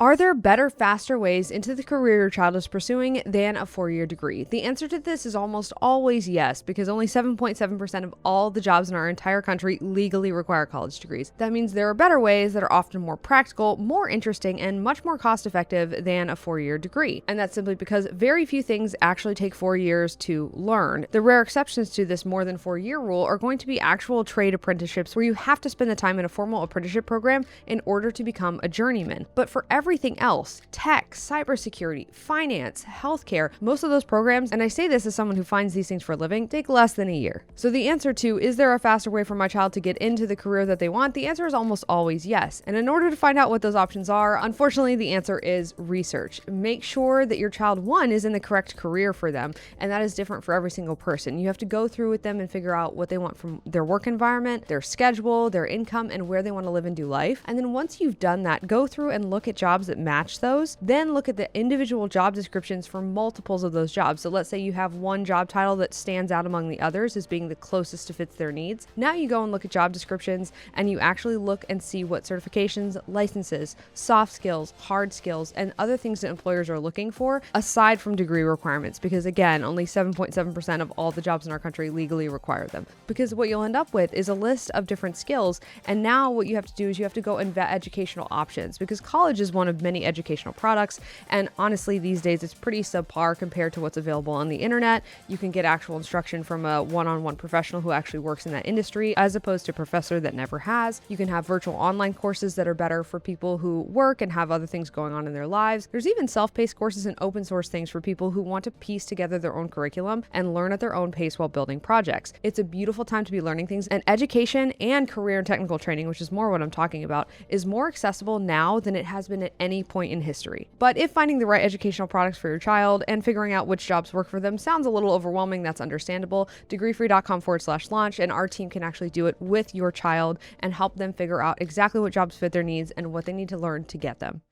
Are there better, faster ways into the career your child is pursuing than a 4-year degree? The answer to this is almost always yes, because only 7.7% of all the jobs in our entire country legally require college degrees. That means there are better ways that are often more practical, more interesting, and much more cost effective than a 4-year degree. And that's simply because very few things actually take 4 years to learn. The rare exceptions to this more than 4-year rule are going to be actual trade apprenticeships where you have to spend the time in a formal apprenticeship program in order to become a journeyman. But for everything else, tech, cybersecurity, finance, healthcare, most of those programs, and I say this as someone who finds these things for a living, take less than a year. So the answer to, is there a faster way for my child to get into the career that they want? The answer is almost always yes. And in order to find out what those options are, unfortunately, the answer is research. Make sure that your child, one, is in the correct career for them, and that is different for every single person. You have to go through with them and figure out what they want from their work environment, their schedule, their income, and where they want to live and do life. And then once you've done that, go through and look at jobs that match those. Then look at the individual job descriptions for multiples of those jobs. So let's say you have one job title that stands out among the others as being the closest to fit their needs. Now you go and look at job descriptions and you actually look and see what certifications, licenses, soft skills, hard skills, and other things that employers are looking for aside from degree requirements. Because again, only 7.7% of all the jobs in our country legally require them. Because what you'll end up with is a list of different skills. And now what you have to do is you have to go and vet educational options, because college is one of many educational products. And honestly, these days it's pretty subpar compared to what's available on the internet. You can get actual instruction from a one-on-one professional who actually works in that industry, as opposed to a professor that never has. You can have virtual online courses that are better for people who work and have other things going on in their lives. There's even self-paced courses and open source things for people who want to piece together their own curriculum and learn at their own pace while building projects. It's a beautiful time to be learning things, and education and career and technical training, which is more what I'm talking about, is more accessible now than it has been at any point in history. But if finding the right educational products for your child and figuring out which jobs work for them sounds a little overwhelming, that's understandable. Degreefree.com/launch, and our team can actually do it with your child and help them figure out exactly what jobs fit their needs and what they need to learn to get them.